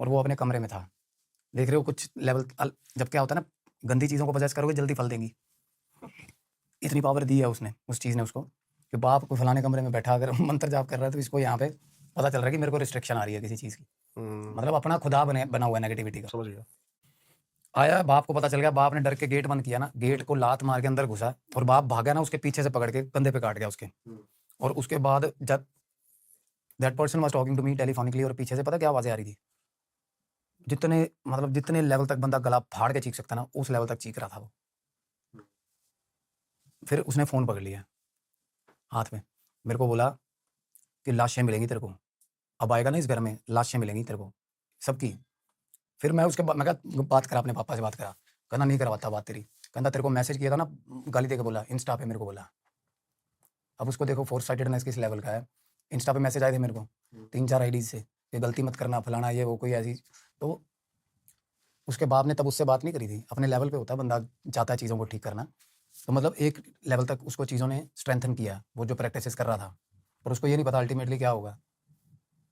और वो अपने कमरे में था। देख रहे हो कुछ लेवल जब क्या होता है ना, गंदी चीज़ों को पजेस करोगे जल्दी फल देंगी। इतनी पावर दी है उसने, उस चीज़ ने उसको, कि बाप को फलाने कमरे में बैठा अगर मंत्र जाप कर रहा है तो इसको यहाँ पे पता चल रहा है कि मेरे को रिस्ट्रिक्शन आ रही है किसी चीज़ की। मतलब अपना खुदा बना हुआ है नेगेटिविटी का। समझ गया। आया, बाप को पता चल गया, बाप ने डर के गेट बंद किया ना, गेट को लात मार के अंदर घुसा और बाप भागा ना, उसके पीछे से पकड़ के कंधे पे काट गया उसके। और उसके बाद जब that person was talking to me telephonically, और पीछे से पता क्या आवाज़ें आ रही थी, जितने लेवल तक बंदा गला फाड़ के चीख सकता ना, उस लेवल तक चीख रहा था वो। फिर उसने फ़ोन पकड़ लिया हाथ में, मेरे को बोला कि लाशें मिलेंगी तेरे को, अब आएगा ना इस घर में लाशें मिलेंगी तेरे को सबकी। फिर मैं उसके बाद मैं कहा बात करा, अपने पापा से बात करा, कहना नहीं करवाता बात तेरी, कहना तेरे को मैसेज किया था ना, गाली देके बोला इंस्टा पे मेरे को बोला। अब उसको देखो फोर साइटेडनेस किस लेवल का है। इंस्टा पे मैसेज आए थे मेरे को 3-4 आईडी से कि गलती मत करना फलाना ये वो कोई ऐसी। तो उसके बाप ने तब उससे बात नहीं करी थी, अपने लेवल पे होता है बंदा, चाहता है चीज़ों को ठीक करना। तो मतलब एक लेवल तक उसको चीज़ों ने स्ट्रेंथन किया, वो जो प्रैक्टिस कर रहा था, पर उसको ये नहीं पता अल्टीमेटली क्या होगा,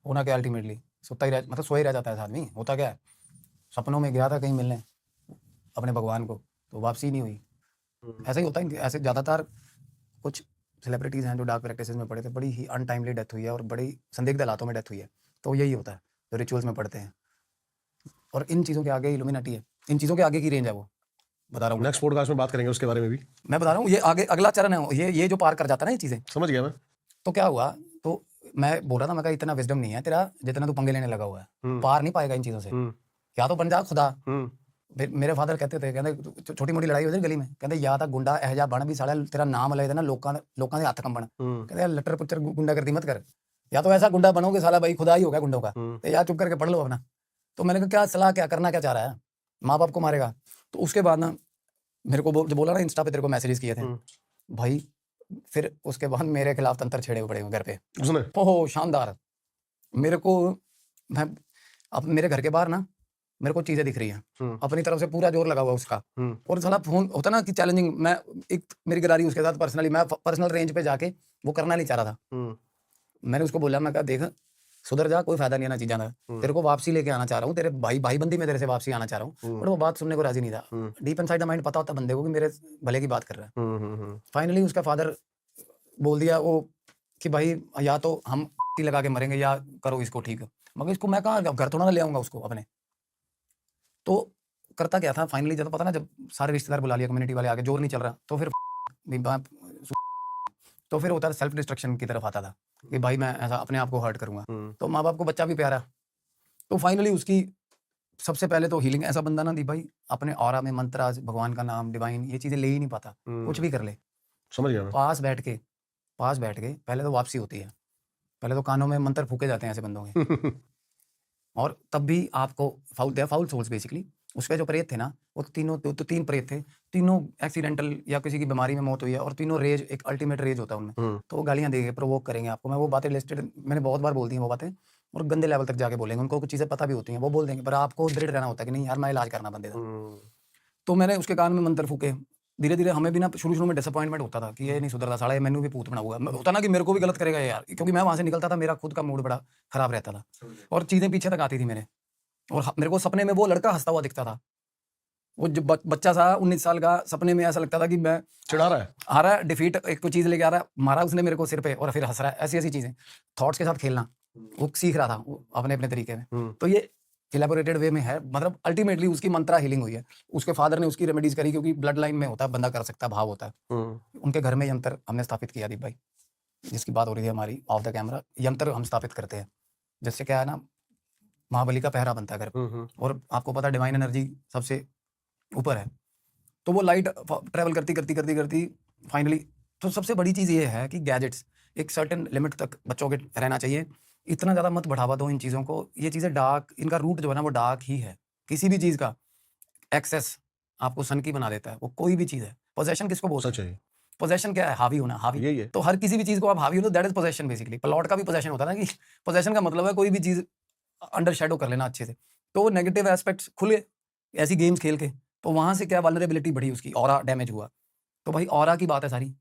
होना क्या अल्टीमेटली, सोता ही रह मतलब सोए रह जाता है आदमी। होता क्या है, सपनों में गया था कहीं मिलने अपने भगवान को, तो वापसी नहीं हुई। ऐसा ही होता है, ऐसे ज़्यादातर कुछ सेलिब्रिटीज़ हैं जो डार्क प्रैक्टिसेस में पड़े थे, बड़ी ही अनटाइमली डेथ हुई है और बड़ी संदिग्ध हालातों में डेथ हुई है। तो यही होता है जो रिचुअल्स में पढ़ते हैं, और इन चीज़ों के आगे इल्यूमिनाटी है, इन चीज़ों के आगे की रेंज है वो, बता रहा हूँ। नेक्स्ट पॉडकास्ट में बात करेंगे उसके बारे में भी। मैं बता रहा हूँ, ये आगे अगला चरण है, ये जो पार कर जाता है ना ये चीज़ें। समझ गया मैं। तो क्या हुआ, तो मैं बोल रहा था, मैं कहा इतना विजडम नहीं है तेरा जितना तू पंगे लेने लगा हुआ है, पार नहीं पाएगा इन चीज़ों से, या तो बन जा खुदा। मेरे फादर कहते थे, कहते छोटी मोटी लड़ाई होती गली में, कहते या तो गुंडा एह जा बन भी साला तेरा नाम ले देना लोकां दे हत्थ कंबण, कहते यार लट्टर पुच्चर गुंडागर्दी मत कर, या तो ऐसा गुंडा बनोगे साला भाई खुदा ही हो गया गुंडों का, तो या चुप करके पढ़ लो अपना। तो मैंने कहा क्या सलाह, क्या करना क्या चाह रहा है, माँ बाप को मारेगा। तो उसके बाद ना मेरे को जो बोला ना इंस्टा पे तेरे को मैसेजेस किए थे भाई, फिर उसके बाद मेरे खिलाफ तंत्र छेड़े हुए पड़े घर पे उसने। ओहो शानदार। मेरे को मैं अब मेरे घर के बाहर ना मेरे को चीजें दिख रही हैं, अपनी तरफ से पूरा जोर लगा हुआ उसका, और साला फोन होता ना कि चैलेंजिंग, मैं एक मेरी गरारी उसके साथ पर्सनली, मैं पर्सनल रेंज पे जाके वो करना नहीं चाह रहा था। मैंने उसको बोला, मैं कहा देख सुधर जा, कोई फायदा नहीं है ना चीज़ां का, तेरे को वापसी लेके आना चाह रहा हूँ, तेरे भाई बंदी में तेरे से वापसी आना चाह रहा हूँ। बट वो बात सुनने को राजी नहीं था। डीप इनसाइड द माइंड पता होता बंदे को कि मेरे भले की बात कर रहा है। फाइनली उसका फादर बोल दिया वो कि भाई या तो हम लगा के मरेंगे या करो इसको ठीक। मगर इसको मैं कहाँ घर थोड़ा ना ले आऊंगा उसको अपने। तो करता क्या था फाइनली, जब पता ना, जब सारे रिश्तेदार बुला लिया, कम्युनिटी वाले आगे, जोर नहीं चल रहा, तो फिर तो फिर होता है सेल्फ डिस्ट्रक्शन की तरफ आता था कि भाई मैं ऐसा अपने आप को हर्ट करूंगा। तो माँ बाप को बच्चा भी प्यारा, तो फाइनली उसकी सबसे पहले तो हीलिंग। ऐसा बंदा ना दी भाई अपने ऑरा में मंत्राज, भगवान का नाम, डिवाइन, ये चीजें ले ही नहीं पाता, कुछ भी कर ले। समझ गया मैं। पास बैठ के पहले तो वापसी होती है, पहले तो कानों में मंत्र फूके जाते हैं ऐसे बंदों के और तब भी आपको फाउल सोल्स बेसिकली। उसके जो प्रेत थे ना, वो तीनों तो 3 प्रेत थे, तीनों एक्सीडेंटल या किसी की बीमारी में मौत हुई है, और तीनों रेज, एक अल्टीमेट रेज होता है उनमें। तो वो गालियां देंगे, प्रोवोक करेंगे आपको। मैं वो बातें लिस्टेड मैंने बहुत बार बोल दी हैं वो बातें, और गंदे लेवल तक जाके बोलेंगे, उनको कुछ चीज़ें पता भी होती हैं, वो बोल देंगे, पर आपको दृढ़ रहना होता है कि नहीं यार मैं इलाज करना बंदे का। तो मैंने उसके कान में मंत्र फूके। धीरे धीरे हमें भी ना शुरू में डिसअपॉइंटमेंट होता था कि ये नहीं सुधरता साला, ये मैनू भी पूत बना हुआ होता ना, कि मेरे को भी गलत करेगा यार, क्योंकि मैं वहां से निकलता था, मेरा खुद का मूड बड़ा खराब रहता था और चीज़ें पीछे तक आती थी मेरे। और मेरे को सपने में वो लड़का हंसता हुआ दिखता था, वो जो बच्चा सा 19 साल का, सपने में ऐसा लगता था कि मैं चिढ़ा रहा है, आ रहा है डिफीट, एक कोई चीज़ लेके आ रहा है, मारा उसने मेरे को सिर पे और फिर हंस रहा है। ऐसी ऐसी चीज़ें, थॉट्स के साथ खेलना वो सीख रहा था वो अपने अपने तरीके में। तो ये इलेबोरेटेड वे में है, मतलब अल्टीमेटली उसकी मंत्रा हीलिंग हुई है। उसके फादर ने उसकी रेमेडीज करी, क्योंकि ब्लड लाइन में होता है, बंदा कर सकता है, भाव होता है। उनके घर में यंत्र हमने स्थापित किया दीप भाई, जिसकी बात हो रही है हमारी ऑफ द कैमरा। यंत्र हम स्थापित करते हैं, जिससे क्या है ना, महाबली का पहरा बनता है घर पे। और आपको पता है डिवाइन एनर्जी सबसे ऊपर है, तो वो लाइट ट्रेवल करती फाइनली। तो सबसे बड़ी चीज़ ये है कि गैजेट्स एक सर्टेन लिमिट तक बच्चों के रहना चाहिए, इतना ज़्यादा मत बढ़ावा दो इन चीज़ों को। ये चीज़ें डार्क, इनका रूट जो है ना वो डार्क ही है। किसी भी चीज़ का एक्सेस आपको सन की बना देता है, वो कोई भी चीज़ है। पोजेशन किसको बोलते सच हैं? है, पोजेशन क्या है? हावी होना, हावी। यही है। तो हर किसी भी चीज़ को आप हावी हो तो that is possession basically. Plot का भी पोजेशन होता है ना, कि पोजेशन का मतलब है कोई भी चीज़ अंडर शेडो कर लेना अच्छे से। तो नेगेटिव एस्पेक्ट्स खुले ऐसी गेम्स खेल के, तो वहाँ से क्या वल्नरेबिलिटी बढ़ी, उसकी ऑरा डैमेज हुआ। तो भाई ऑरा की बात है सारी।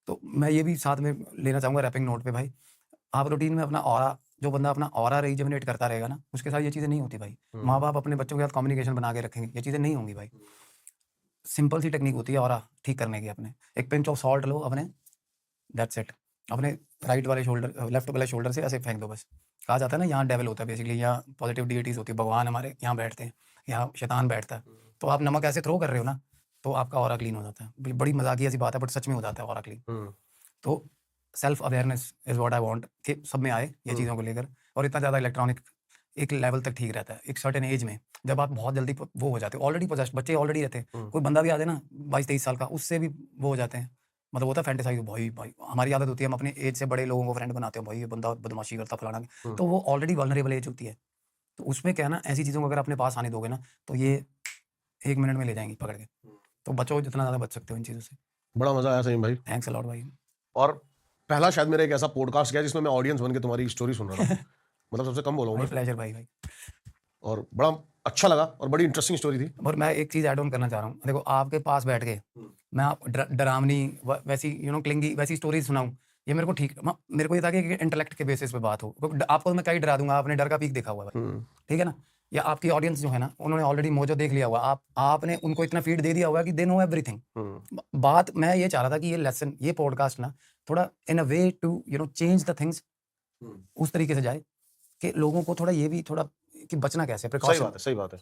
तो मैं ये भी साथ में लेना चाहूँगा रैपिंग नोट पे भाई, आप रूटीन में अपना ऑरा जो बंदा अपना ऑरा रिजुविनेट करता रहेगा ना, उसके साथ ये चीज़ें नहीं होती भाई। हम्म, माँ बाप अपने बच्चों के साथ कम्युनिकेशन बना के रखेंगे, ये चीज़ें नहीं होंगी भाई। सिंपल सी टेक्निक होती है ऑरा ठीक करने की। अपने एक पिंच ऑफ सॉल्ट लो अपने, दैट्स इट। अपने राइट वाले शोल्डर, लेफ्ट वाले शोल्डर से ऐसे फेंक दो बस। कहा जाता है ना यहाँ डेविल होता है बेसिकली, यहाँ पॉजिटिव डिएटीज होती है, भगवान हमारे यहाँ बैठते हैं, यहाँ शैतान बैठता है। तो आप नमक ऐसे थ्रो कर रहे हो ना, तो आपका ऑरा क्लीन हो जाता है। बड़ी मजाकिया सी बात है बट सच में हो जाता है ऑरा क्लीन। तो self awareness is what I want कि सब में आए ये चीज़ों को लेकर। और इतना ज़्यादा इलेक्ट्रॉनिक एक लेवल तक ठीक रहता है। एक सर्टेन एज में जब आप बहुत जल्दी वो हो जाते हो, ऑलरेडी पोजेस्ड बच्चे ऑलरेडी रहते हैं। कोई बंदा भी आ जाए ना 22-23 साल का, उससे भी वो हो जाते हैं। मतलब होता है फैंटेसाइज, भाई भाई हमारी आदत होती है हम अपने एज से बड़े लोगों को फ्रेंड बनाते हैं, भाई ये बंदा बदमाशी करता फलाना। तो वो ऑलरेडी वल्नरेबल एज होती है। तो उसमें क्या है ना, ऐसी चीज़ों को अगर अपने पास आने दोगे ना, तो ये 1 मिनट में ले जाएंगी पकड़ के। तो बचो जितना ज़्यादा बच सकते हो इन चीज़ों से। बड़ा मजा आया सही भाई। थैंक्स अ लॉट भाई। और पहला शायद मेरा एक ऐसा पॉडकास्ट गया जिसमें मैं ऑडियंस बन के तुम्हारी स्टोरी सुन रहा था। मतलब सबसे कम बोला हूं भाई मैं। प्लेजर भाई भाई। और बड़ा अच्छा लगा और बड़ी इंटरेस्टिंग स्टोरी थी। और मैं एक चीज़ ऐड ऑन करना चाह रहा हूँ। देखो आपके पास बैठ के मैं आप डरावनी वैसी क्लिंगी वैसी स्टोरीज सुनाऊँ, ये मेरे को ठीक मेरे को ये था कि इंटेलेक्ट के बेसिस पे बात हो। क्योंकि आपको मैं क्या ही डरा दूंगा, आपने डर का पीक देखा हुआ है, ठीक है ना। या आपकी ऑडियंस जो है ना, उन्होंने ऑलरेडी मोजो देख लिया हुआ। आपने उनको इतना फीड दे दिया हुआ कि दे नो एवरीथिंग। बात मैं ये चाह रहा था कि ये लेसन, ये पॉडकास्ट ना थोड़ा in a way to change the things उस तरीके से जाए कि लोगों को थोड़ा ये भी थोड़ा कि बचना कैसे, सही प्रिकॉशन। बात है, सही बात है।